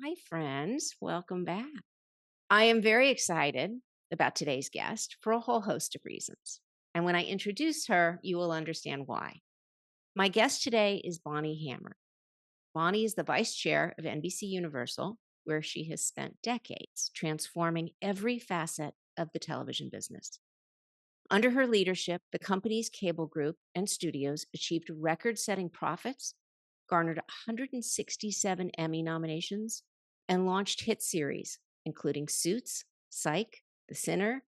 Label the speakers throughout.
Speaker 1: Hi, friends. Welcome back. I am very excited about today's guest for a whole host of reasons. And when I introduce her, you will understand why. My guest today is Bonnie Hammer. Bonnie is the vice chair of NBC Universal, where she has spent decades transforming every facet of the television business. Under her leadership, the company's cable group and studios achieved record setting profits, garnered 167 Emmy nominations, and launched hit series, including Suits, Psych, The Sinner,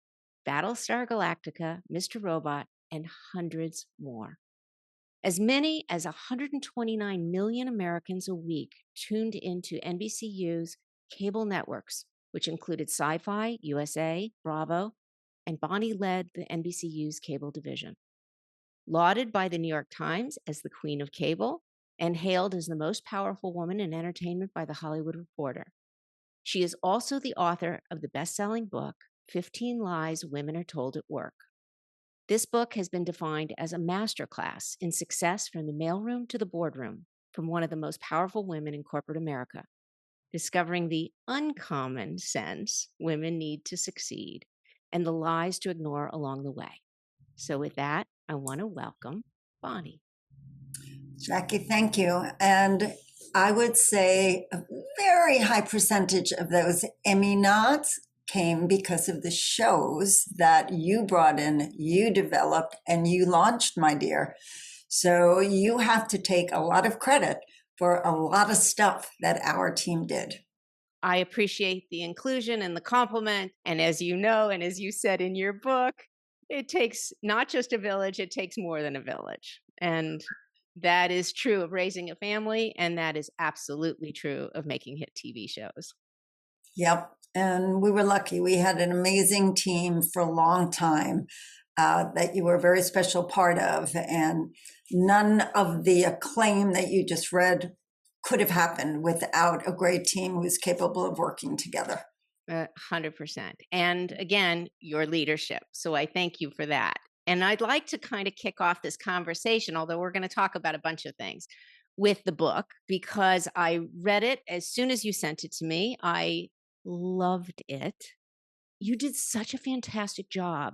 Speaker 1: Battlestar Galactica, Mr. Robot, and hundreds more. As many as 129 million Americans a week tuned into NBCU's cable networks, which included Sci Fi, USA, Bravo, and Bonnie led the NBCU's cable division. Lauded by the New York Times as the Queen of Cable and hailed as the most powerful woman in entertainment by the Hollywood Reporter. She is also the author of the best-selling book, 15 Lies Women Are Told at Work. This book has been defined as a masterclass in success from the mailroom to the boardroom from one of the most powerful women in corporate America, discovering the uncommon sense women need to succeed and the lies to ignore along the way. So with that, I want to welcome Bonnie.
Speaker 2: Jackie, thank you. And I would say a very high percentage of those Emmy nods came because of the shows that you brought in, you developed, and you launched, my dear. So you have to take a lot of credit for a lot of stuff that our team did.
Speaker 1: I appreciate the inclusion and the compliment. And as you know, and as you said in your book, it takes not just a village, it takes more than a village. And that is true of raising a family. And that is absolutely true of making hit TV shows.
Speaker 2: Yep. And we were lucky. We had an amazing team for a long time that you were a very special part of. And none of the acclaim that you just read could have happened without a great team who's capable of working together.
Speaker 1: 100%. And again, your leadership. So I thank you for that. And I'd like to kind of kick off this conversation, although we're going to talk about a bunch of things, with the book, because I read it as soon as you sent it to me. I loved it. You did such a fantastic job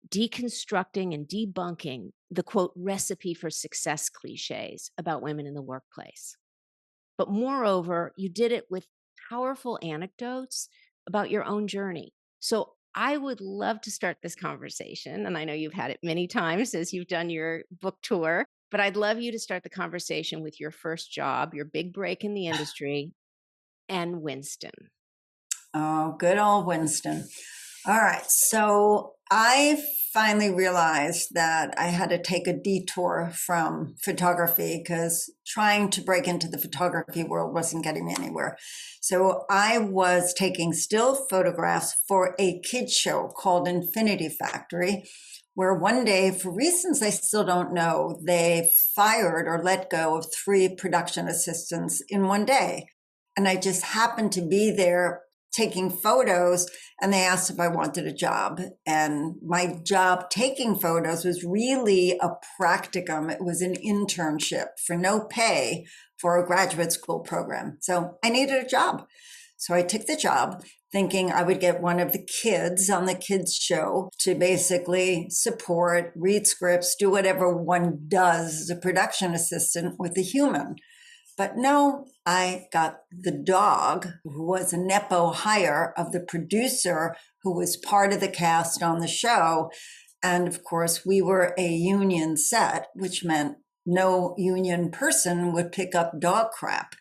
Speaker 1: deconstructing and debunking the quote recipe for success cliches about women in the workplace. But moreover, you did it with powerful anecdotes about your own journey. So I would love to start this conversation, and I know you've had it many times as you've done your book tour, but I'd love you to start the conversation with your first job, your big break in the industry, and Winston.
Speaker 2: Oh, good old Winston. All right. So I finally realized that I had to take a detour from photography because trying to break into the photography world wasn't getting me anywhere. So I was taking still photographs for a kids show called Infinity Factory, where one day, for reasons I still don't know, they fired or let go of 3 production assistants in one day. And I just happened to be there taking photos, and they asked if I wanted a job. And my job taking photos was really a practicum. It was an internship for no pay for a graduate school program. So I needed a job. So I took the job thinking I would get one of the kids on the kids show to basically support, read scripts, do whatever one does as a production assistant with a human. But no, I got the dog, who was a Nepo hire of the producer who was part of the cast on the show. And of course, we were a union set, which meant no union person would pick up dog crap.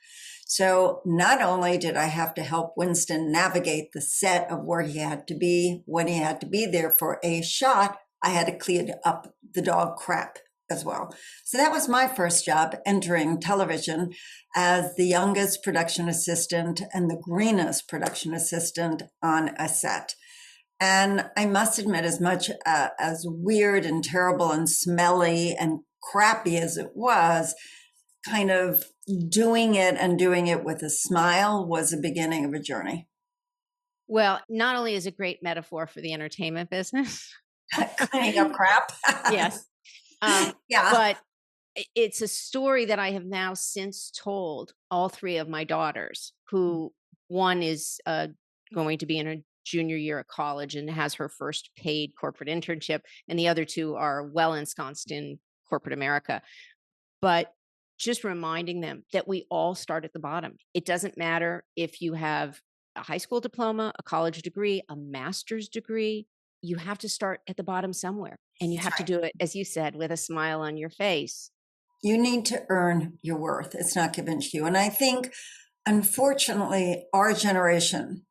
Speaker 2: So not only did I have to help Winston navigate the set of where he had to be, when he had to be there for a shot, I had to clean up the dog crap as well. So that was my first job, entering television as the youngest production assistant and the greenest production assistant on a set. And I must admit, as much as weird and terrible and smelly and crappy as it was, kind of doing it and doing it with a smile was the beginning of a journey.
Speaker 1: Well, not only is it a great metaphor for the entertainment business.
Speaker 2: Cleaning up crap.
Speaker 1: Yes.
Speaker 2: Yeah.
Speaker 1: But it's a story that I have now since told all 3 of my daughters who One is going to be in her junior year at college and has her first paid corporate internship, and the other two are well ensconced in corporate America. But just reminding them that we all start at the bottom. It doesn't matter if you have a high school diploma, a college degree, a master's degree. You have to start at the bottom somewhere. And you
Speaker 2: That's
Speaker 1: have to
Speaker 2: right.
Speaker 1: do it, as you said, with a smile on your face.
Speaker 2: You need to earn your worth. It's not given to you. And I think, unfortunately, our generation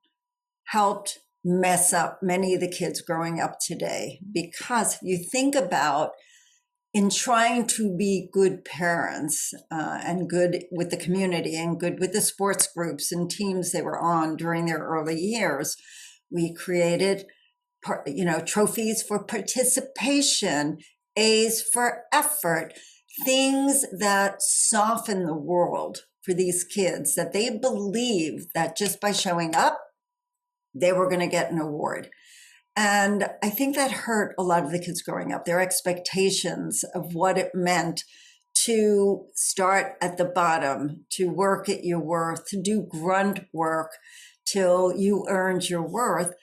Speaker 2: helped mess up many of the kids growing up today because if you think about in trying to be good parents and good with the community and good with the sports groups and teams they were on during their early years, we created trophies for participation, A's for effort, things that soften the world for these kids that they believe that just by showing up they were going to get an award. And I think that hurt a lot of the kids growing up, their expectations of what it meant to start at the bottom, to work at your worth, to do grunt work till you earned your worth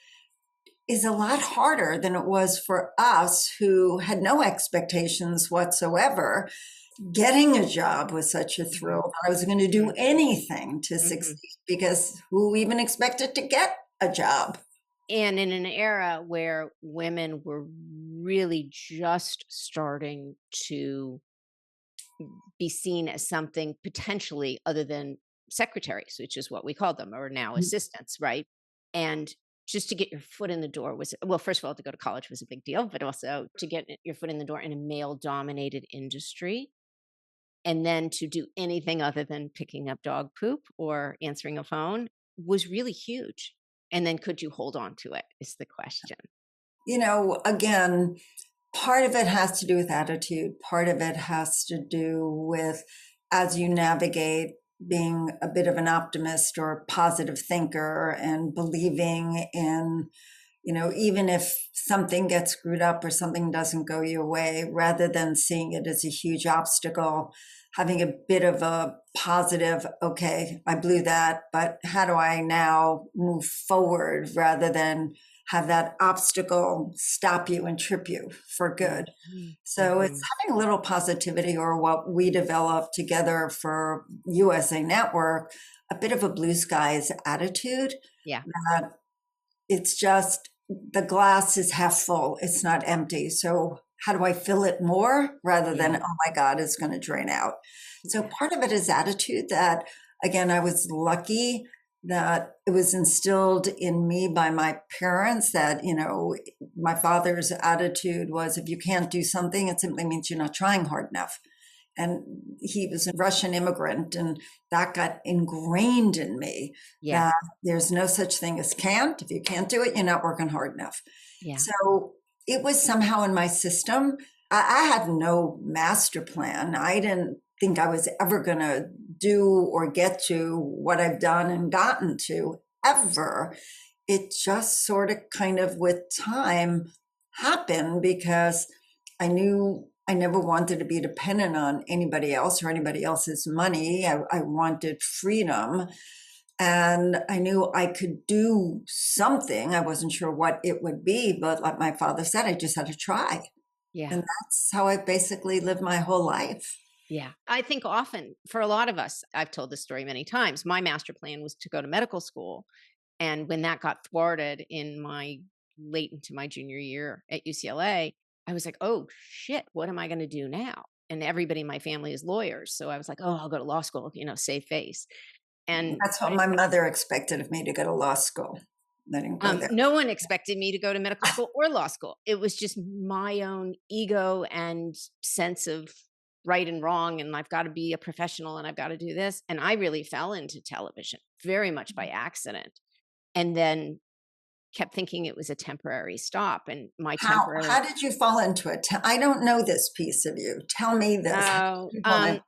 Speaker 2: is a lot harder than it was for us who had no expectations whatsoever. Getting a job was such a
Speaker 1: Mhm,
Speaker 2: thrill. I was going to do
Speaker 1: mhm,
Speaker 2: anything to
Speaker 1: mhm.
Speaker 2: succeed because who even expected to get a job?
Speaker 1: And in an era where women were really just starting to be seen as something potentially other than secretaries, which is what we call them, or now assistants, right? And just to get your foot in the door was, well, first of all, to go to college was a big deal, but also to get your foot in the door in a male dominated industry. And then to do anything other than picking up dog poop or answering a phone was really huge. And then could you hold on to it is the question.
Speaker 2: Again, part of it has to do with attitude. Part of it has to do with as you navigate being a bit of an optimist or positive thinker and believing in, even if something gets screwed up or something doesn't go your way, rather than seeing it as a huge obstacle, having a bit of a positive, okay, I blew that, but how do I now move forward rather than have that obstacle stop you and trip you for good.
Speaker 1: Mhm,
Speaker 2: So it's
Speaker 1: mhm.
Speaker 2: having a little positivity, or what we developed together for USA Network, a bit of a blue skies attitude
Speaker 1: Yeah,
Speaker 2: that it's just the glass is half full, it's not empty. So how do I fill it more rather than,
Speaker 1: yeah,
Speaker 2: oh my God, it's going to drain out? So
Speaker 1: yeah,
Speaker 2: part of it is attitude that, again, I was lucky that it was instilled in me by my parents that, my father's attitude was if you can't do something, it simply means you're not trying hard enough. And he was a Russian immigrant, and that got ingrained in me
Speaker 1: yeah,
Speaker 2: that there's no such thing as can't. If you can't do it, you're not working hard enough.
Speaker 1: yeah,
Speaker 2: So it was somehow in my system. I had no master plan. I didn't think I was ever going to do or get to what I've done and gotten to ever. It just sort of kind of with time happened because I knew I never wanted to be dependent on anybody else or anybody else's money. I wanted freedom. And I knew I could do something. I wasn't sure what it would be, but like my father said, I just had to try.
Speaker 1: yeah.
Speaker 2: And that's how I basically lived my whole life.
Speaker 1: Yeah. I think often for a lot of us, I've told this story many times. My master plan was to go to medical school. And when that got thwarted in my late into my junior year at UCLA, I was like, oh shit, what am I going to do now? And everybody in my family is lawyers. So I was like, oh, I'll go to law school, save face. And
Speaker 2: That's what my mother expected of me to go to law school. I didn't go there.
Speaker 1: no one expected me to go to medical school or law school. It was just my own ego and sense of right and wrong. And I've got to be a professional and I've got to do this. And I really fell into television very much by accident. And then kept thinking it was a temporary stop. And my
Speaker 2: How
Speaker 1: temporary
Speaker 2: did you fall into it? I don't know this piece of you. Tell me this. How
Speaker 1: Oh,
Speaker 2: did you fall into it?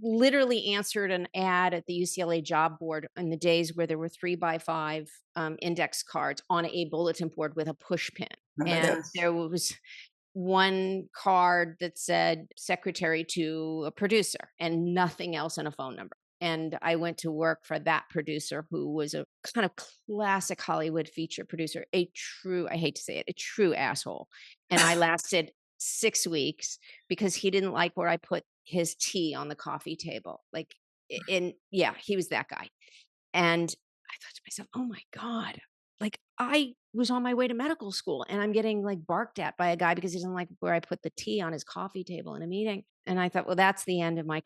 Speaker 1: literally answered an ad at the UCLA job board in the days where there were 3x5 index cards on a bulletin board with a push pin.
Speaker 2: Remember
Speaker 1: And
Speaker 2: those?
Speaker 1: there was one card that said secretary to a producer and nothing else and a phone number. And I went to work for that producer who was a kind of classic Hollywood feature producer, a true, I hate to say it, a true asshole. And I lasted 6 weeks because he didn't like where I put his tea on the coffee table. Like, yeah, he was that guy. And I thought to myself, "Oh my god, like, I was on my way to medical school, and I'm getting, like, barked at by a guy because he doesn't like where I put the tea on his coffee table in a meeting." And I thought, "Well, that's the end of my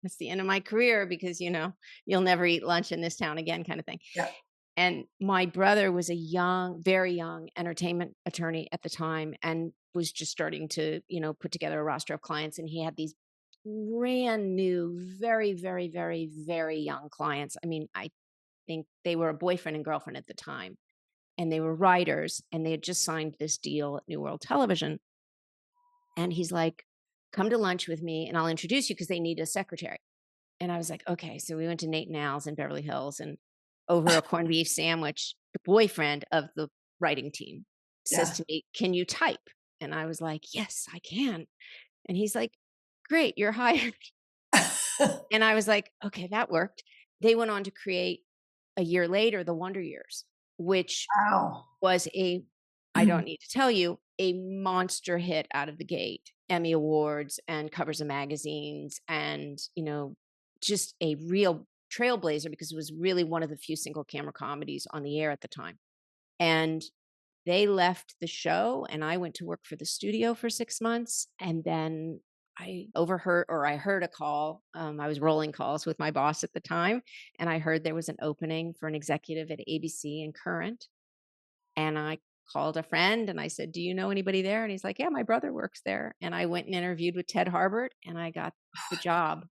Speaker 1: that's the end of my career because, you'll never eat lunch in this town again," kinda thing.
Speaker 2: Yeah.
Speaker 1: And my brother was a young, very young entertainment attorney at the time and was just starting to, put together a roster of clients, and he had these brand new, very, very, very, very young clients. I mean, I think they were a boyfriend and girlfriend at the time, and they were writers, and they had just signed this deal at New World Television. And he's like, "Come to lunch with me, and I'll introduce you because they need a secretary." And I was like, "Okay." So we went to Nate and Al's in Beverly Hills, and over a corned beef sandwich, the boyfriend of the writing team says
Speaker 2: Yeah.
Speaker 1: to me, "Can you type?" And I was like, "Yes, I can." And he's like, "Great, you're hired." And I was like, "Okay, that worked." They went on to create a year later, The Wonder Years, which
Speaker 2: Wow.
Speaker 1: was I don't need to tell you, a monster hit out of the gate. Emmy Awards and covers of magazines and, just a real trailblazer because it was really one of the few single camera comedies on the air at the time. And they left the show and I went to work for the studio for 6 months, and then I heard a call. I was rolling calls with my boss at the time, and I heard there was an opening for an executive at ABC and Current, and I called a friend and I said, "Do you know anybody there?" And he's like, "Yeah, my brother works there." And I went and interviewed with Ted Harbert and I got the job.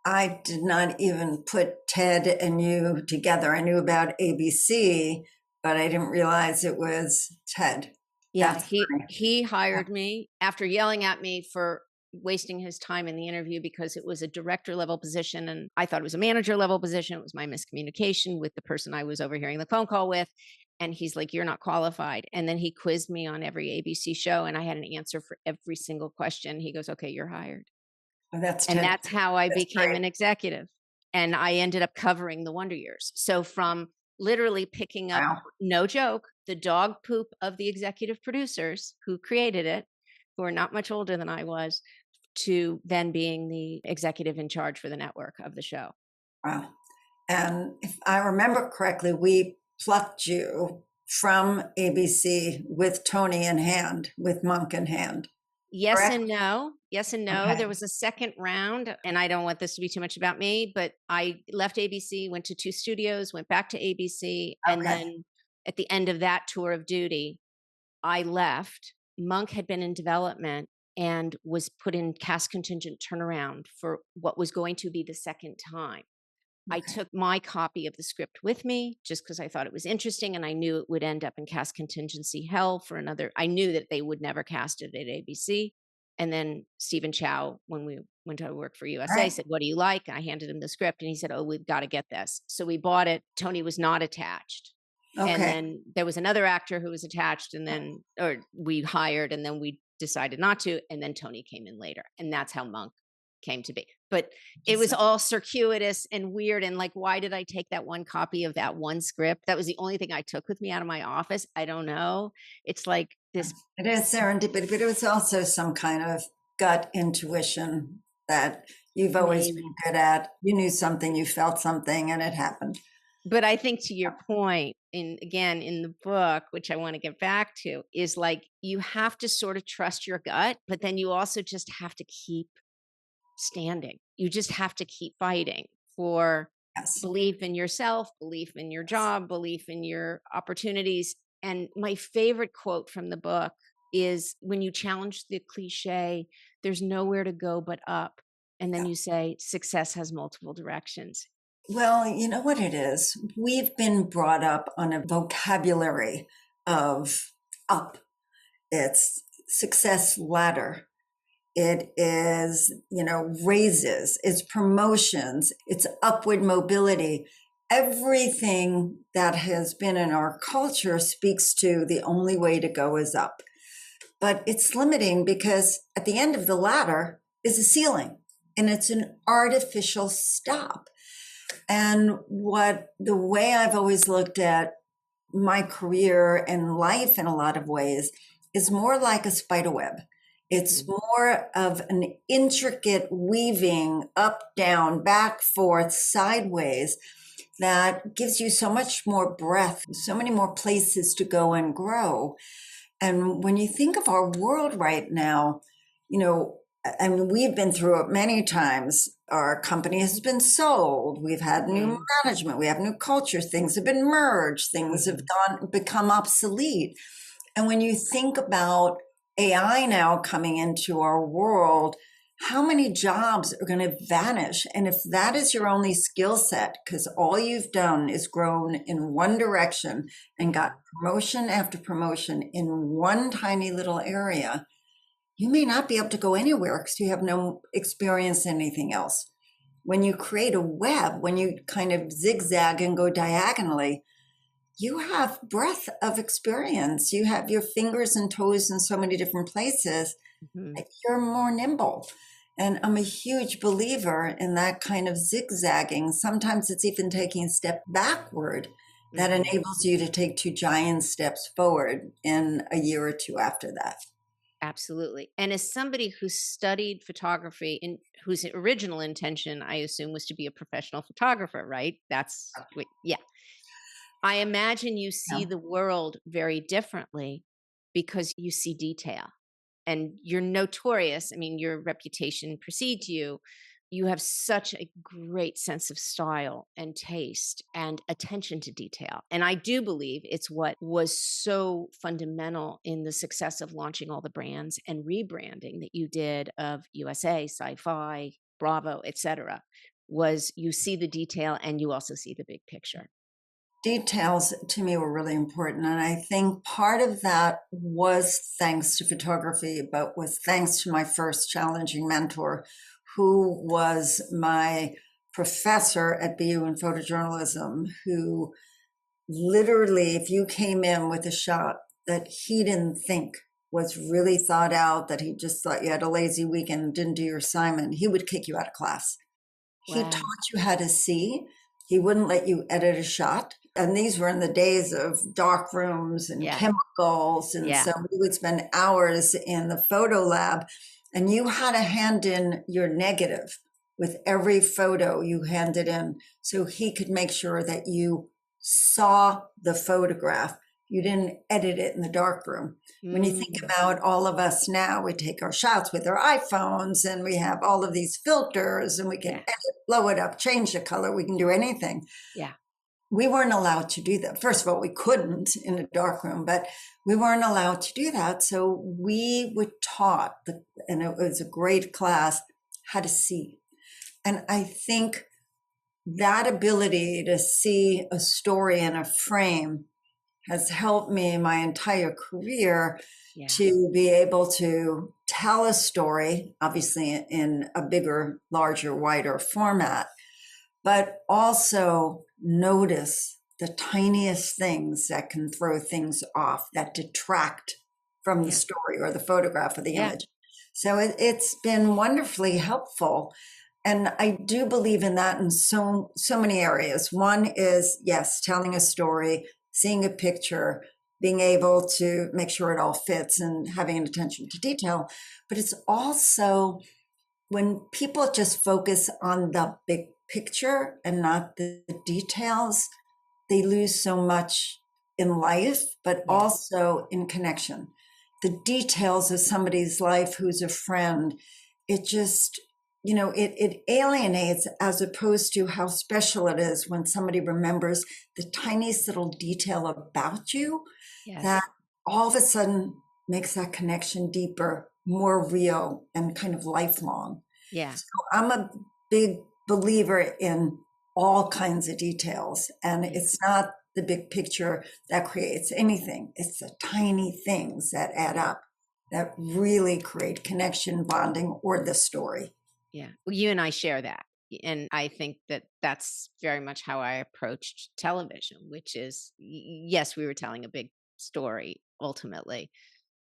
Speaker 2: I did not even put Ted and you together. I knew about ABC, but I didn't realize it was Ted.
Speaker 1: Yeah,
Speaker 2: That's
Speaker 1: he
Speaker 2: funny.
Speaker 1: hired me after yelling at me for wasting his time in the interview because it was a director level position and I thought it was a manager level position. It was my miscommunication with the person I was overhearing the phone call with. And he's like, "You're not qualified." And then he quizzed me on every ABC show and I had an answer for every single question. He goes, "Okay, you're hired."
Speaker 2: Well, that's
Speaker 1: And
Speaker 2: Ted.
Speaker 1: that's how I
Speaker 2: That's
Speaker 1: became
Speaker 2: great.
Speaker 1: an executive, and I ended up covering the Wonder Years. So from literally picking up,
Speaker 2: Wow.
Speaker 1: no joke, the dog poop of the executive producers who created it, who are not much older than I was, to then being the executive in charge for the network of the show.
Speaker 2: Wow. And if I remember correctly, we plucked you from ABC with Tony in hand, with Monk in hand,
Speaker 1: Yes
Speaker 2: correct?
Speaker 1: and no. Yes and no. There
Speaker 2: Okay.
Speaker 1: was a second round, and I don't want this to be too much about me, but I left ABC, went to 2 studios, went back to ABC, and
Speaker 2: Okay.
Speaker 1: then at the end of that tour of duty, I left. Monk had been in development and was put in cast contingent turnaround for what was going to be the second time. I
Speaker 2: Okay.
Speaker 1: took my copy of the script with me just because I thought it was interesting and I knew it would end up in cast contingency hell for another. I knew that they would never cast it at ABC. And then Stephen Chow, when we went to work for
Speaker 2: All
Speaker 1: USA,
Speaker 2: right.
Speaker 1: said, "What do you like?" I handed him the script and he said, "Oh, we've got to get this." So we bought it. Tony was not attached. And
Speaker 2: Okay.
Speaker 1: then there was another actor who was attached, and then, or we hired, and then we decided not to. And then Tony came in later. And that's how Monk came to be. But it was
Speaker 2: Interesting.
Speaker 1: all circuitous and weird. And like, why did I take that one copy of that one script? That was the only thing I took with me out of my office. I don't know. It's like this,
Speaker 2: It is serendipity, but it was also some kind of gut intuition that you've always been
Speaker 1: maybe.
Speaker 2: good at. You knew something, you felt something, and it happened.
Speaker 1: But I think to your point, in again in the book, which I want to get back to, is like you have to sort of trust your gut, but then you also just have to keep standing. You just have to keep fighting for
Speaker 2: Yes.
Speaker 1: belief in yourself, belief in your job, belief in your opportunities. And my favorite quote from the book is when you challenge the cliche, "There's nowhere to go but up." And then
Speaker 2: Yeah.
Speaker 1: you say, "Success has multiple directions."
Speaker 2: Well, you know what it is? We've been brought up on a vocabulary of up. It's success ladder. It is, raises, it's promotions, it's upward mobility. Everything that has been in our culture speaks to the only way to go is up. But it's limiting because at the end of the ladder is a ceiling. and it's an artificial stop. And the way I've always looked at my career and life in a lot of ways is more like a spider web. It's
Speaker 1: Mhm.
Speaker 2: more of an intricate weaving up, down, back, forth, sideways that gives you so much more breadth, so many more places to go and grow. And when you think of our world right now, you know, I mean, we've been through it many times. Our company has been sold. We've had new
Speaker 1: Mhm.
Speaker 2: management. We have new culture. Things have been merged. Things have
Speaker 1: Mhm.
Speaker 2: become obsolete. And when you think about AI now coming into our world, how many jobs are going to vanish? And if that is your only skill set, because all you've done is grown in one direction and got
Speaker 1: Mhm.
Speaker 2: promotion after promotion in one tiny little area, you may not be able to go anywhere because you have no experience in anything else. When you create a web, when you kind of zigzag and go diagonally, you have breadth of experience. You have your fingers and toes in so many different places
Speaker 1: Mhm.
Speaker 2: that you're more nimble. And I'm a huge believer in that kind of zigzagging. Sometimes it's even taking a step backward that
Speaker 1: Mhm.
Speaker 2: enables you to take two giant steps forward in a year or two after that.
Speaker 1: Absolutely. And as somebody who studied photography and whose original intention, I assume, was to be a professional photographer, right? Yeah. I imagine you see
Speaker 2: Yeah.
Speaker 1: the world very differently because you see detail and you're notorious. I mean, your reputation precedes you. You have such a great sense of style and taste and attention to detail. And I do believe it's what was so fundamental in the success of launching all the brands and rebranding that you did of USA, Sci-Fi, Bravo, etc. Was you see the detail and you also see the big picture.
Speaker 2: Details to me were really important. And I think part of that was thanks to photography, but was thanks to my first challenging mentor, who was my professor at BU in photojournalism, who literally, if you came in with a shot that he didn't think was really thought out, that he just thought you had a lazy weekend and didn't do your assignment, he would kick you out of class. He taught
Speaker 1: Wow.
Speaker 2: you how to see. He wouldn't let you edit a shot. And these were in the days of dark rooms and
Speaker 1: Yeah.
Speaker 2: chemicals. And
Speaker 1: Yeah.
Speaker 2: so we would spend hours in the photo lab, and you had to hand in your negative with every photo you handed in so he could make sure that you saw the photograph. You didn't edit it in the dark room. When you think
Speaker 1: Mm.
Speaker 2: about all of us now, we take our shots with our iPhones and we have all of these filters and we can
Speaker 1: Yeah.
Speaker 2: edit, blow it up, change the color. We can do anything.
Speaker 1: Yeah.
Speaker 2: We weren't allowed to do that. First of all, we couldn't in a dark room, but we weren't allowed to do that. So we were taught, and it was a great class, how to see. And I think that ability to see a story in a frame has helped me my entire career
Speaker 1: Yeah.
Speaker 2: to be able to tell a story, obviously in a bigger, larger, wider format, but also notice the tiniest things that can throw things off, that detract from the
Speaker 1: Yeah.
Speaker 2: story or the photograph or the
Speaker 1: Yeah.
Speaker 2: image. So it's been wonderfully helpful. And I do believe in that in so many areas. One is, yes, telling a story, seeing a picture, being able to make sure it all fits and having an attention to detail. But it's also when people just focus on the big picture and not the details, they lose so much in life, but
Speaker 1: Yeah.
Speaker 2: also in connection. The details of somebody's life who's a friend, it just, it alienates as opposed to how special it is when somebody remembers the tiniest little detail about you that
Speaker 1: Yes.
Speaker 2: all of a sudden makes that connection deeper, more real, and kind of lifelong.
Speaker 1: Yeah.
Speaker 2: So I'm a big believer in all kinds of details, and
Speaker 1: Yeah.
Speaker 2: it's not the big picture that creates anything. It's the tiny things that add up that really create connection, bonding, or the story.
Speaker 1: Yeah. Well, you and I share that. And I think that that's very much how I approached television, which is yes, we were telling a big story ultimately,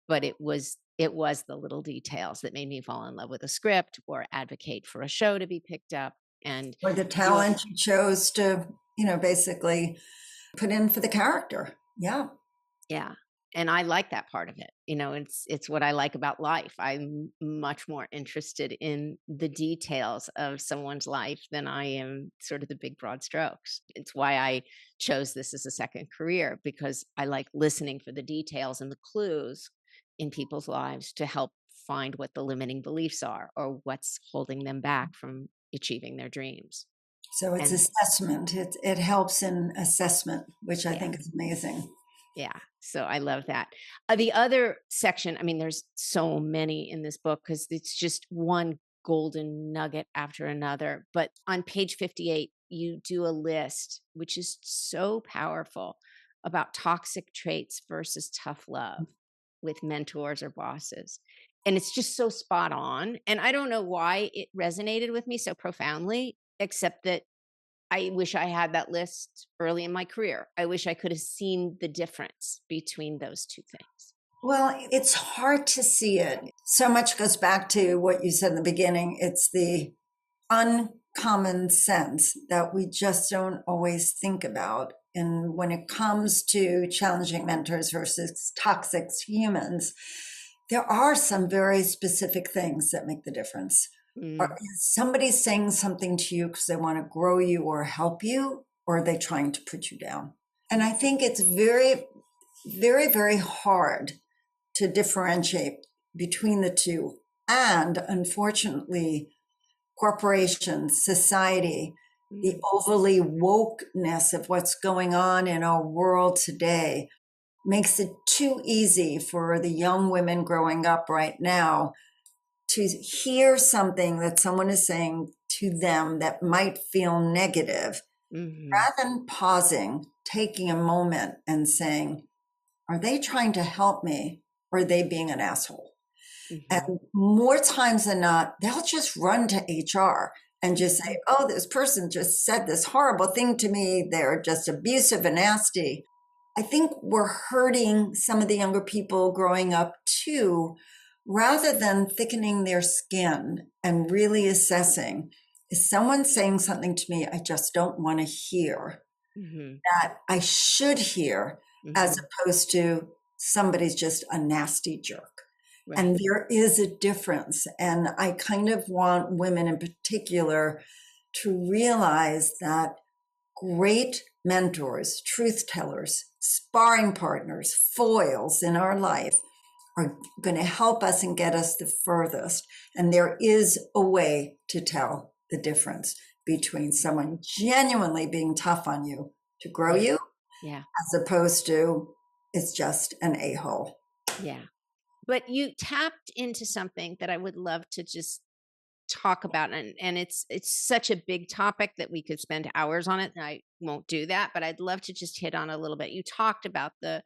Speaker 1: but it was the little details that made me fall in love with a script or advocate for a show to be picked up. And
Speaker 2: Or the
Speaker 1: you
Speaker 2: talent you chose to, basically put in for the character. Yeah.
Speaker 1: Yeah, and I like that part of it. It's what I like about life. I'm much more interested in the details of someone's life than I am sort of the big broad strokes. It's why I chose this as a second career, because I like listening for the details and the clues in people's lives to help find what the limiting beliefs are or what's holding them back from achieving their dreams.
Speaker 2: So it's
Speaker 1: And
Speaker 2: assessment. It helps in assessment, which I
Speaker 1: yeah.
Speaker 2: think is amazing.
Speaker 1: Yeah, so I love that. The other section, I mean, there's so many in this book because it's just one golden nugget after another. But on page 58, you do a list, which is so powerful, about toxic traits versus tough love with mentors or bosses. And it's just so spot on. And I don't know why it resonated with me so profoundly, except that I wish I had that list early in my career. I wish I could have seen the difference between those two things.
Speaker 2: Well, it's hard to see it. So much goes back to what you said in the beginning. It's the uncommon sense that we just don't always think about. And when it comes to challenging mentors versus toxic humans, there are some very specific things that make the difference.
Speaker 1: Mm,
Speaker 2: Is somebody saying something to you because they want to grow you or help you, or are they trying to put you down? And I think it's very, very, very hard to differentiate between the two. And unfortunately, corporations, society, the
Speaker 1: mm,
Speaker 2: overly wokeness of what's going on in our world today makes it too easy for the young women growing up right now to hear something that someone is saying to them that might feel negative,
Speaker 1: mhm,
Speaker 2: rather than pausing, taking a moment and saying, are they trying to help me or are they being an asshole?
Speaker 1: mhm,
Speaker 2: And more times than not, they'll just run to HR and just say,
Speaker 1: mhm,
Speaker 2: oh, this person just said this horrible thing to me. They're just abusive and nasty. I think we're hurting some of the younger people growing up too, rather than thickening their skin and really assessing, is someone saying something to me I just don't want to hear,
Speaker 1: mhm,
Speaker 2: that I should hear, as
Speaker 1: mhm.
Speaker 2: opposed to somebody's just a nasty jerk.
Speaker 1: Right.
Speaker 2: And there is a difference. And I kind of want women in particular to realize that great mentors, truth tellers, sparring partners, foils in our life are going to help us and get us the furthest. And there is a way to tell the difference between someone genuinely being tough on you to grow
Speaker 1: Yeah.
Speaker 2: you,
Speaker 1: Yeah.
Speaker 2: as opposed to it's just an a-hole.
Speaker 1: Yeah. But you tapped into something that I would love to just talk about, and it's such a big topic that we could spend hours on it, and I won't do that, but I'd love to just hit on a little bit. You talked about the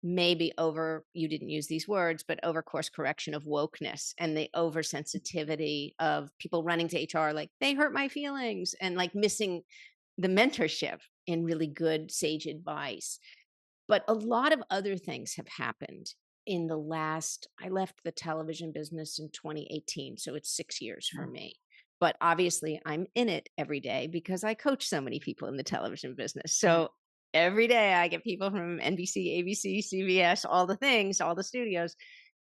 Speaker 1: maybe over, you didn't use these words, but over course correction of wokeness and the oversensitivity of people running to HR like they hurt my feelings, and like missing the mentorship in really good sage advice. But a lot of other things have happened in the last, I left the television business in 2018, so it's 6 years for me. But obviously, I'm in it every day because I coach so many people in the television business. So every day I get people from NBC, ABC, CBS, all the things, all the studios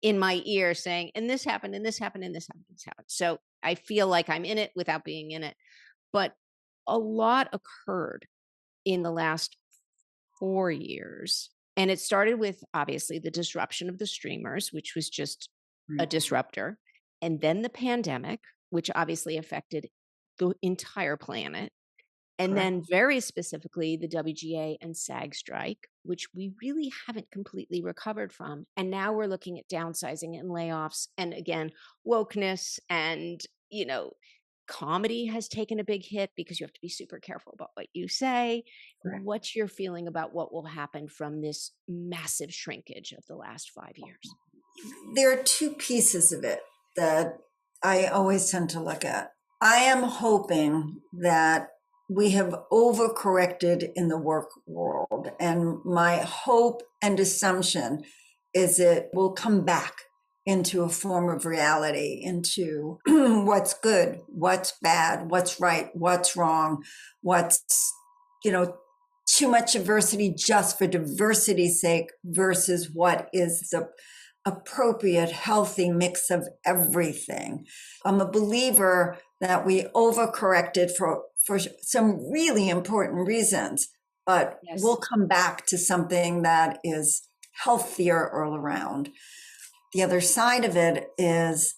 Speaker 1: in my ear saying, and this happened, and this happened, and this happened, and this happened. So I feel like I'm in it without being in it. But a lot occurred in the last 4 years. And it started with obviously the disruption of the streamers, which was just a
Speaker 2: Right.
Speaker 1: disruptor. And then the pandemic, which obviously affected the entire planet. And
Speaker 2: Correct.
Speaker 1: then very specifically the WGA and SAG strike, which we really haven't completely recovered from. And now we're looking at downsizing and layoffs. And again, wokeness and, comedy has taken a big hit because you have to be super careful about what you say.
Speaker 2: Correct.
Speaker 1: What's your feeling about what will happen from this massive shrinkage of the last 5 years?
Speaker 2: There are two pieces of it that I always tend to look at. I am hoping that we have overcorrected in the work world. And my hope and assumption is it will come back into a form of reality, into what's good, what's bad, what's right, what's wrong, what's, too much diversity just for diversity's sake versus what is the appropriate, healthy mix of everything. I'm a believer that we overcorrected for some really important reasons, but we'll
Speaker 1: Yes.
Speaker 2: come back to something that is healthier all around. The other side of it is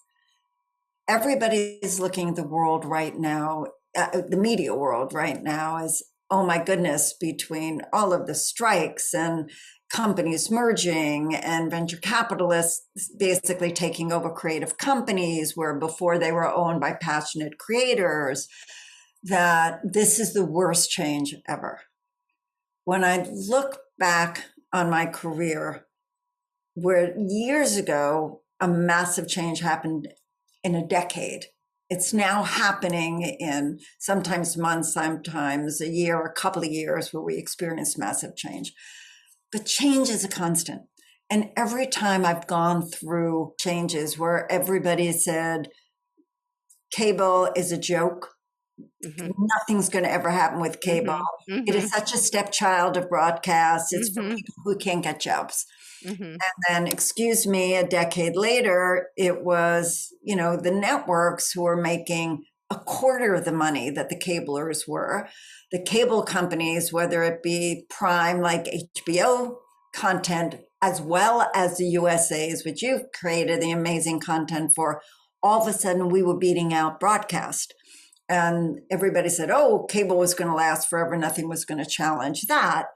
Speaker 2: everybody's looking at the world right now, the media world right now is, oh my goodness, between all of the strikes and companies merging and venture capitalists basically taking over creative companies where before they were owned by passionate creators, that this is the worst change ever. When I look back on my career, where years ago a massive change happened in a decade, it's now happening in sometimes months, sometimes a year, a couple of years where we experience massive change. But change is a constant. And every time I've gone through changes where everybody said, cable is a joke, nothing's going to ever happen with cable. It is such a stepchild of broadcast. It's for people who can't get jobs. And then, excuse me, a decade later, it was, the networks who were making a quarter of the money that the cablers were. The cable companies, whether it be prime like HBO content, as well as the USA's, which you've created the amazing content for, all of a sudden we were beating out broadcast. And everybody said, oh, cable was going to last forever. Nothing was going to challenge that.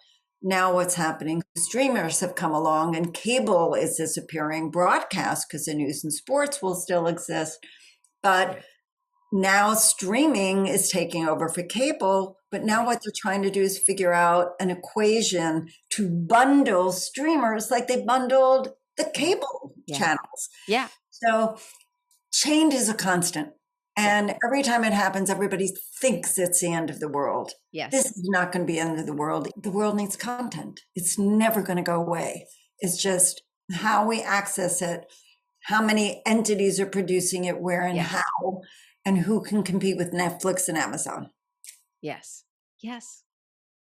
Speaker 2: Now what's happening? Streamers have come along and cable is disappearing. Broadcast, because the news and sports will still exist. But now streaming is taking over for cable. But now what they're trying to do is figure out an equation to bundle streamers like they bundled the cable channels.
Speaker 1: Yeah.
Speaker 2: So change is a constant. And every time it happens, everybody thinks it's the end of the world.
Speaker 1: Yes.
Speaker 2: This is not going to be the end of the world. The world needs content. It's never going to go away. It's just how we access it, how many entities are producing it, where and how, and who can compete with Netflix and Amazon.
Speaker 1: Yes. Yes.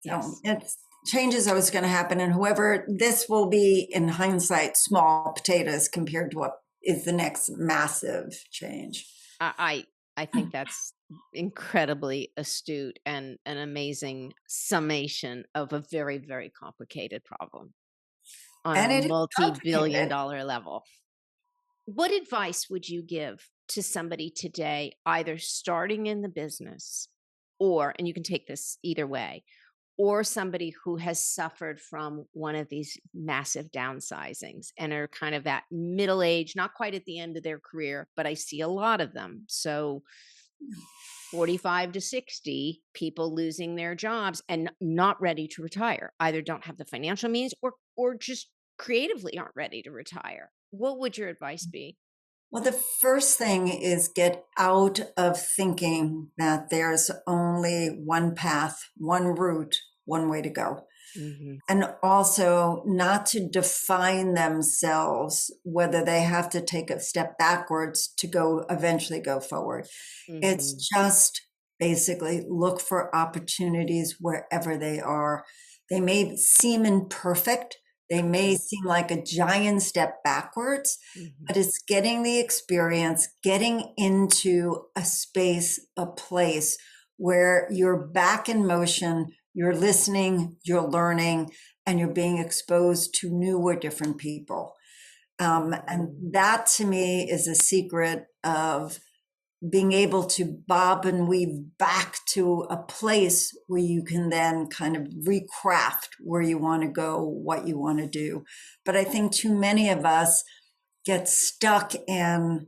Speaker 2: So it's change is always going to happen. And whoever, this will be, in hindsight, small potatoes compared to what is the next massive change.
Speaker 1: I think that's incredibly astute and an amazing summation of a very, very complicated problem on a multi-billion-dollar level. What advice would you give to somebody today, either starting in the business or, and you can take this either way, or somebody who has suffered from one of these massive downsizings and are kind of at middle age, not quite at the end of their career, but I see a lot of them. So 45 to 60 people losing their jobs and not ready to retire, either don't have the financial means or just creatively aren't ready to retire. What would your advice be?
Speaker 2: Well, the first thing is get out of thinking that there's only one path, one route, one way to go. And also not to define themselves, whether they have to take a step backwards to eventually go forward. It's just basically look for opportunities wherever they are. They may seem imperfect. They may seem like a giant step backwards, but it's getting the experience, getting into a space, a place where you're back in motion, you're listening, you're learning, and you're being exposed to new or different people. And that to me is a secret of being able to bob and weave back to a place where you can then kind of recraft where you want to go, what you want to do. But I think too many of us get stuck in,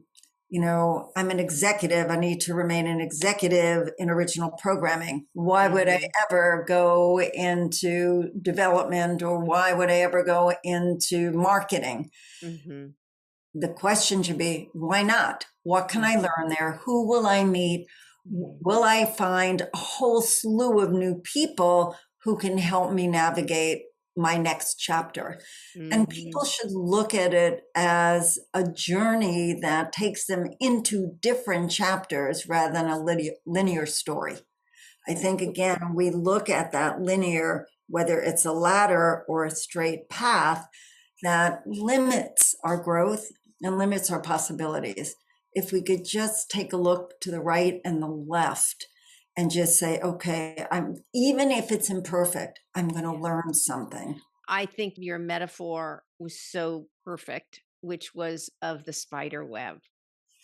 Speaker 2: I'm an executive. I need to remain an executive in original programming. Why would I ever go into development, or why would I ever go into marketing? The question should be, why not? What can I learn there? Who will I meet? Will I find a whole slew of new people who can help me navigate my next chapter. And
Speaker 1: Hmm.
Speaker 2: people should look at it as a journey that takes them into different chapters rather than a linear story. I think, again, we look at that linear, whether it's a ladder or a straight path, that limits our growth and limits our possibilities. If we could just take a look to the right and the left and just say, okay, even if it's imperfect, I'm going to learn something.
Speaker 1: I think your metaphor was so perfect, which was of the spider web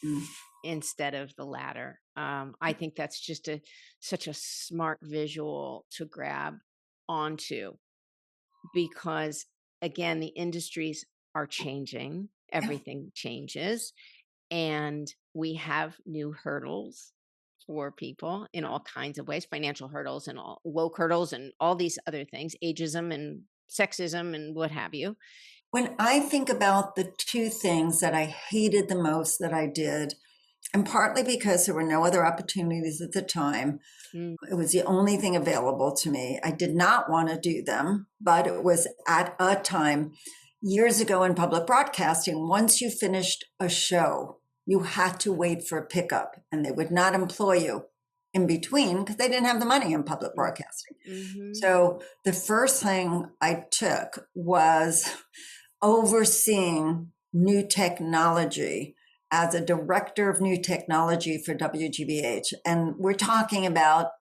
Speaker 2: Mm.
Speaker 1: instead of the ladder. I think that's just such a smart visual to grab onto because, again, the industries are changing,
Speaker 2: Yeah.
Speaker 1: everything changes, and we have new hurdles for people in all kinds of ways, financial hurdles and all woke hurdles and all these other things, ageism and sexism and what have you.
Speaker 2: When I think about the two things that I hated the most that I did, and partly because there were no other opportunities at the time,
Speaker 1: Mm,
Speaker 2: it was the only thing available to me. I did not want to do them, but it was at a time years ago in public broadcasting. Once you finished a show, you had to wait for a pickup, and they would not employ you in between because they didn't have the money in public
Speaker 1: mm,
Speaker 2: broadcasting.
Speaker 1: mhm,
Speaker 2: So the first thing I took was overseeing new technology as a director of new technology for WGBH. And we're talking about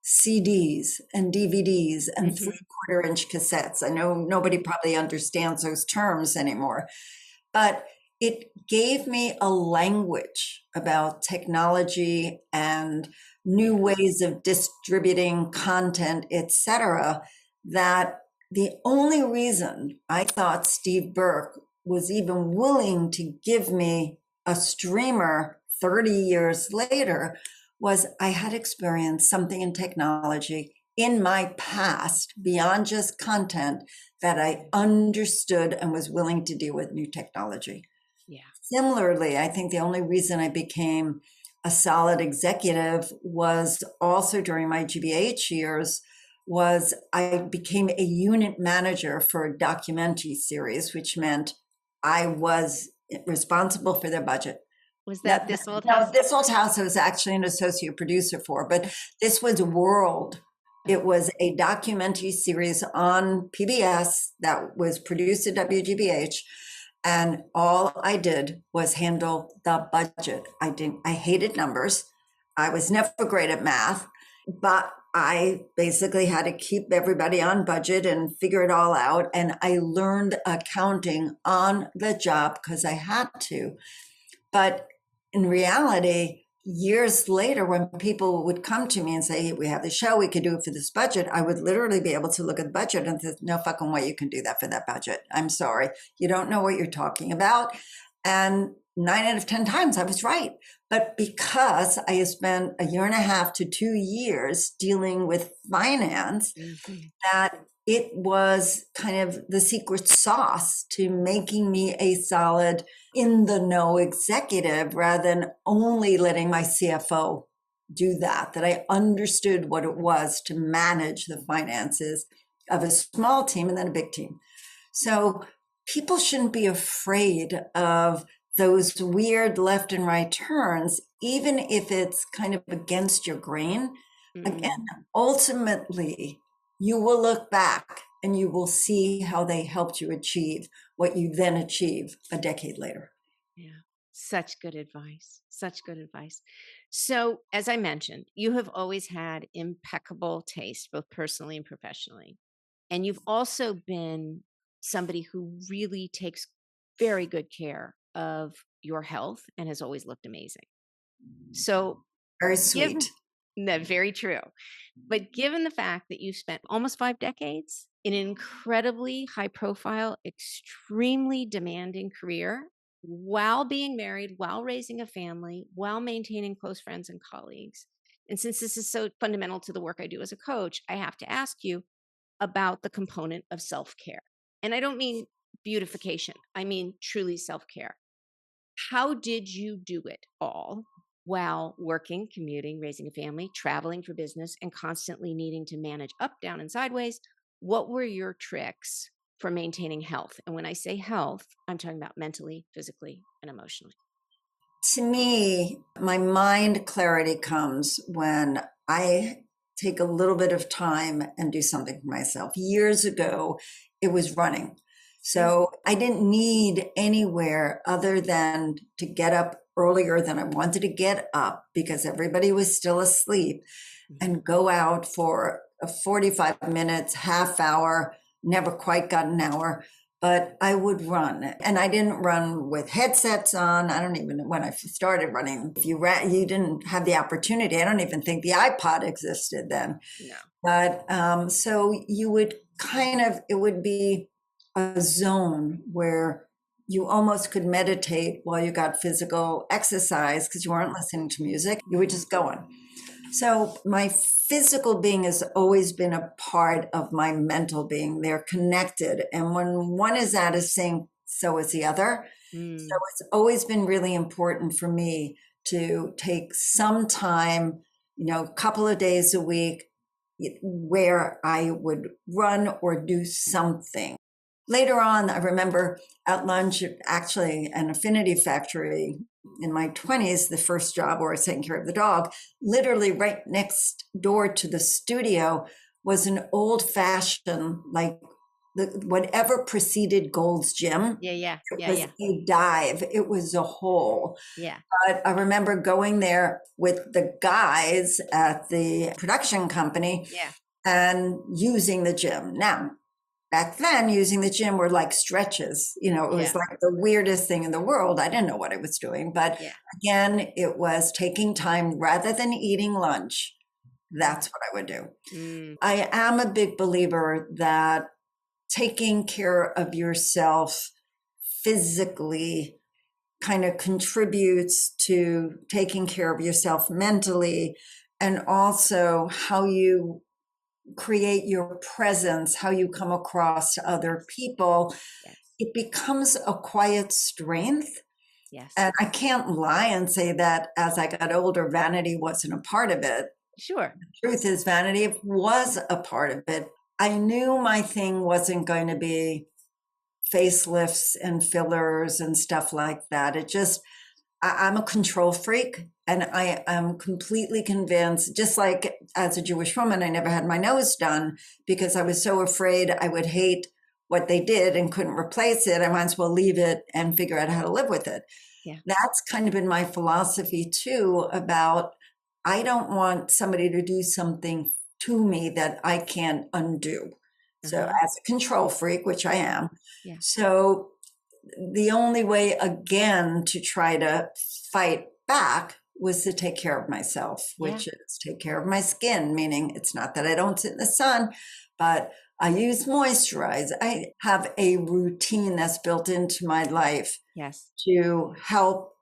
Speaker 2: CDs and DVDs and
Speaker 1: mhm,
Speaker 2: 3/4 inch cassettes. I know nobody probably understands those terms anymore, but it gave me a language about technology and new
Speaker 1: yeah,
Speaker 2: ways of distributing content, etc., that the only reason I thought Steve Burke was even willing to give me a streamer 30 years later was I had experienced something in technology in my past beyond just content that I understood and was willing to deal with new technology.
Speaker 1: yeah.
Speaker 2: Similarly, I think the only reason I became a solid executive was also during my GBH years was I became a unit manager for a documentary series, which meant I was responsible for their budget.
Speaker 1: Was
Speaker 2: Now,
Speaker 1: that This Old
Speaker 2: now
Speaker 1: House?
Speaker 2: this old house I was actually an associate producer for, but this was World.
Speaker 1: Oh,
Speaker 2: It was a documentary series on PBS that was produced at WGBH, and all I did was handle the budget. I hated numbers. I was never great at math, but I basically had to keep everybody on budget and figure it all out. And I learned accounting on the job because I had to. But in reality, years later, when people would come to me and say, hey, we have the show, we could do it for this budget, I would literally be able to look at the budget and say, no fucking way you can do that for that budget. I'm sorry. You don't know what you're talking about. And 9 out of 10 times I was right. But because I had spent a year and a half to 2 years dealing with finance,
Speaker 1: mhm,
Speaker 2: that it was kind of the secret sauce to making me a solid in the know executive rather than only letting my CFO do that, that I understood what it was to manage the finances of a small team and then a big team. So people shouldn't be afraid of those weird left and right turns, even if it's kind of against your grain. Again,
Speaker 1: mm.
Speaker 2: ultimately, you will look back and you will see how they helped you achieve what you then achieve a decade later.
Speaker 1: Yeah. Such good advice. Such good advice. So, as I mentioned, you have always had impeccable taste, both personally and professionally. And you've also been somebody who really takes very good care of your health and has always looked amazing. So,
Speaker 2: Very sweet.
Speaker 1: given that, very true. But given the fact that you spent almost 5 decades in an incredibly high profile, extremely demanding career while being married, while raising a family, while maintaining close friends and colleagues. And since this is so fundamental to the work I do as a coach, I have to ask you about the component of self care. And I don't mean beautification, I mean truly self care. How did you do it all while working, commuting, raising a family, traveling for business, and constantly needing to manage up, down, and sideways What were your tricks for maintaining health? And when I say health, I'm talking about mentally, physically, and emotionally.
Speaker 2: To me, my mind clarity comes when I take a little bit of time and do something for myself. Years ago, it was running.
Speaker 1: Mm,
Speaker 2: So I didn't need anywhere other than to get up earlier than I wanted to get up because everybody was still asleep
Speaker 1: mhm.
Speaker 2: and go out for a 45 minutes, half hour, never quite got an hour, but I would run. And I didn't run with headsets on. I don't even know when I started running. If you ran, you didn't have the opportunity. I don't even think the iPod existed then.
Speaker 1: No.
Speaker 2: But so you would it would be a zone where you almost could meditate while you got physical exercise because you weren't listening to music. You were just going. So my physical being has always been a part of my mental being. They're connected. And when one is out of sync, so is the other. So
Speaker 1: Mm,
Speaker 2: it's always been really important for me to take some time, a couple of days a week where I would run or do something. Later on, I remember at lunch, actually, an affinity factory in my 20s, the first job where I was taking care of the dog, literally right next door to the studio was an old fashioned, like whatever preceded Gold's Gym.
Speaker 1: yeah, yeah,
Speaker 2: It
Speaker 1: yeah,
Speaker 2: was
Speaker 1: yeah,
Speaker 2: a dive, it was a hole.
Speaker 1: yeah,
Speaker 2: But I remember going there with the guys at the production company
Speaker 1: yeah,
Speaker 2: and using the gym. Now, back then, using the gym were like stretches. It was
Speaker 1: yeah,
Speaker 2: like the weirdest thing in the world. I didn't know what I was doing. But
Speaker 1: yeah.
Speaker 2: again, it was taking time rather than eating lunch.
Speaker 1: Mm,
Speaker 2: That's what I would do.
Speaker 1: mm,
Speaker 2: I am a big believer that taking care of yourself physically kind of contributes to taking care of yourself mentally and also how you create your presence, how you come across to other people.
Speaker 1: yes,
Speaker 2: It becomes a quiet strength.
Speaker 1: yes.
Speaker 2: And I can't lie and say that as I got older, vanity wasn't a part of it.
Speaker 1: Sure.
Speaker 2: Truth is, vanity was a part of it. I knew my thing wasn't going to be facelifts and fillers and stuff like that. I'm a control freak. And I am completely convinced, just like as a Jewish woman, I never had my nose done because I was so afraid I would hate what they did and couldn't replace it. I might as well leave it and figure out how to live with it.
Speaker 1: Yeah.
Speaker 2: That's kind of been my philosophy too about I don't want somebody to do something to me that I can't undo. So,
Speaker 1: Uh-huh.
Speaker 2: as a control freak, which I am,
Speaker 1: Yeah.
Speaker 2: so the only way again to try to fight back was to take care of myself,
Speaker 1: Yeah.
Speaker 2: which is take care of my skin, meaning it's not that I don't sit in the sun, but I use moisturize. I have a routine that's built into my life
Speaker 1: Yes.
Speaker 2: to help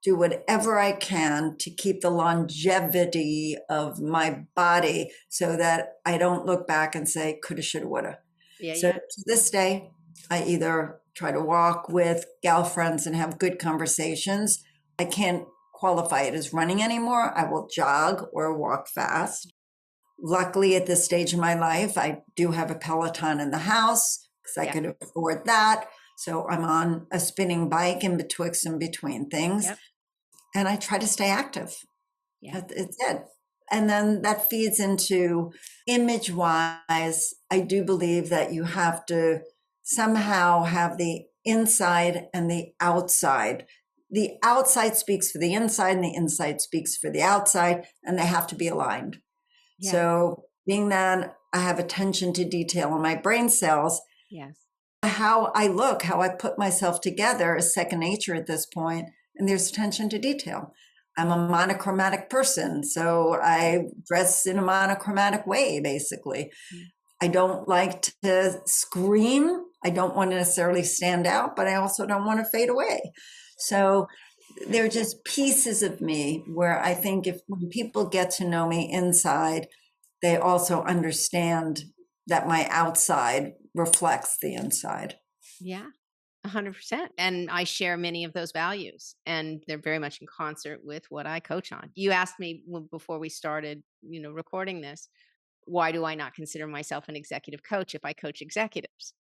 Speaker 2: do whatever I can to keep the longevity of my body so that I don't look back and say, coulda, shoulda, woulda.
Speaker 1: Yeah.
Speaker 2: So
Speaker 1: Yeah.
Speaker 2: to this day, I either try to walk with gal friends and have good conversations. I can't qualify it as running anymore. I will jog or walk fast. Luckily, at this stage of my life, I do have a Peloton in the house because I
Speaker 1: Yeah.
Speaker 2: could afford that. So I'm on a spinning bike in betwixt and between things.
Speaker 1: Yep.
Speaker 2: And I try to stay active.
Speaker 1: Yeah.
Speaker 2: It's it. And then that feeds into image wise. I do believe that you have to somehow have the inside and the outside. The outside speaks for the inside, and the inside speaks for the outside, and they have to be aligned.
Speaker 1: Yeah.
Speaker 2: So, being that I have attention to detail in my brain cells,
Speaker 1: Yes.
Speaker 2: how I look, how I put myself together is second nature at this point, and there's attention to detail. I'm a monochromatic person, so I dress in a monochromatic way, basically.
Speaker 1: Mm.
Speaker 2: I don't like to scream. I don't want to necessarily stand out, but I also don't want to fade away. So they're just pieces of me where I think if when people get to know me inside, they also understand that my outside reflects the inside.
Speaker 1: Yeah. 100%. And I share many of those values, and they're very much in concert with what I coach on. You asked me before we started, recording this, why do I not consider myself an executive coach if I coach executives?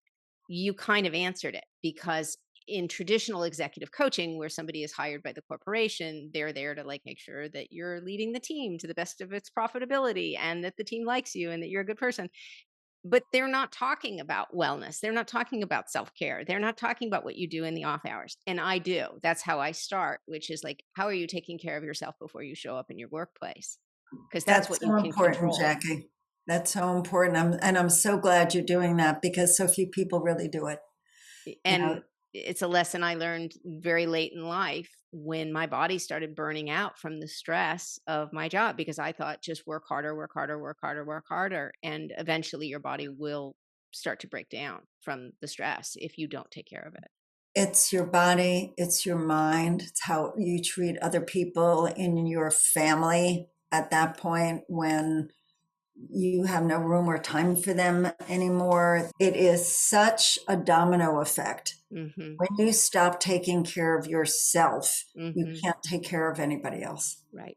Speaker 1: You kind of answered it, because in traditional executive coaching, where somebody is hired by the corporation, they're there to like make sure that you're leading the team to the best of its profitability and that the team likes you and that you're a good person. But they're not talking about wellness. They're not talking about self-care. They're not talking about what you do in the off hours. And I do. That's how I start, which is like, how are you taking care of yourself before you show up in your workplace? Because that's
Speaker 2: That's
Speaker 1: what you
Speaker 2: so
Speaker 1: can
Speaker 2: important,
Speaker 1: control.
Speaker 2: Jackie. That's so important. I'm so glad you're doing that because so few people really do it. You know,
Speaker 1: And it's a lesson I learned very late in life when my body started burning out from the stress of my job, because I thought just work harder, work harder, work harder, work harder. And eventually your body will start to break down from the stress if you don't take care of it.
Speaker 2: it's your body, it's your mind, it's how you treat other people in your family at that point when you have no room or time for them anymore. It is such a domino effect.
Speaker 1: Mhm.
Speaker 2: When you stop taking care of yourself, you
Speaker 1: Mhm.
Speaker 2: can't take care of anybody else.
Speaker 1: Right.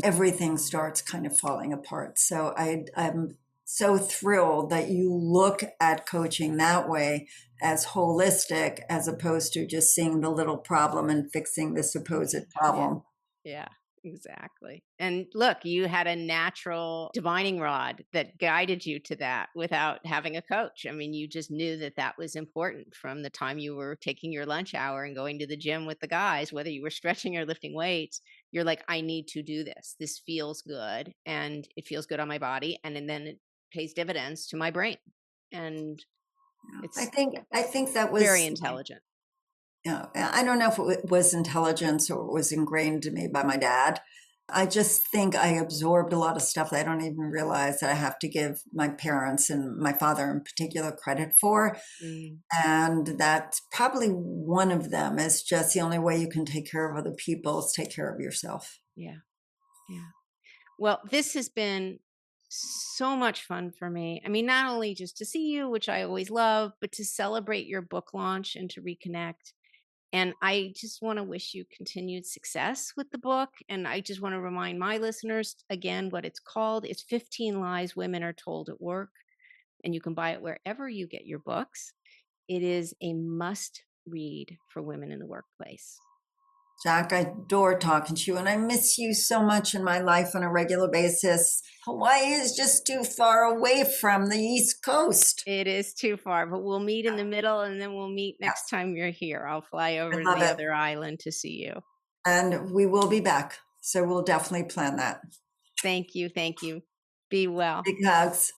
Speaker 2: Everything starts kind of falling apart. So I'm so thrilled that you look at coaching that way as holistic as opposed to just seeing the little problem and fixing the supposed
Speaker 1: Yeah.
Speaker 2: problem.
Speaker 1: Yeah, exactly. And look, you had a natural divining rod that guided you to that without having a coach. I mean, you just knew that that was important from the time you were taking your lunch hour and going to the gym with the guys, whether you were stretching or lifting weights. You're like, I need to do this. This feels good and it feels good on my body. And then it pays dividends to my brain. And
Speaker 2: I
Speaker 1: it's
Speaker 2: think I think that
Speaker 1: very
Speaker 2: was,
Speaker 1: intelligent.
Speaker 2: I don't know if it was intelligence or it was ingrained in me by my dad. I just think I absorbed a lot of stuff that I don't even realize that I have to give my parents and my father in particular credit for.
Speaker 1: Mm,
Speaker 2: And that's probably one of them is just the only way you can take care of other people is take care of yourself.
Speaker 1: yeah. Yeah. Well, this has been so much fun for me. I mean, not only just to see you, which I always love, but to celebrate your book launch and to reconnect. And I just want to wish you continued success with the book. And I just want to remind my listeners again what it's called. It's 15 Lies Women Are Told at Work, and you can buy it wherever you get your books. It is a must read for women in the workplace.
Speaker 2: Jack, I adore talking to you and I miss you so much in my life on a regular basis. Hawaii is just too far away from the East Coast.
Speaker 1: It is too far, but we'll meet in the middle and then we'll meet next
Speaker 2: Yes,
Speaker 1: time you're here. I'll fly
Speaker 2: I
Speaker 1: over to
Speaker 2: love
Speaker 1: the
Speaker 2: it.
Speaker 1: other island to see you.
Speaker 2: And we will be back. So we'll definitely plan that.
Speaker 1: Thank you. Thank you. Be well.
Speaker 2: Big hugs.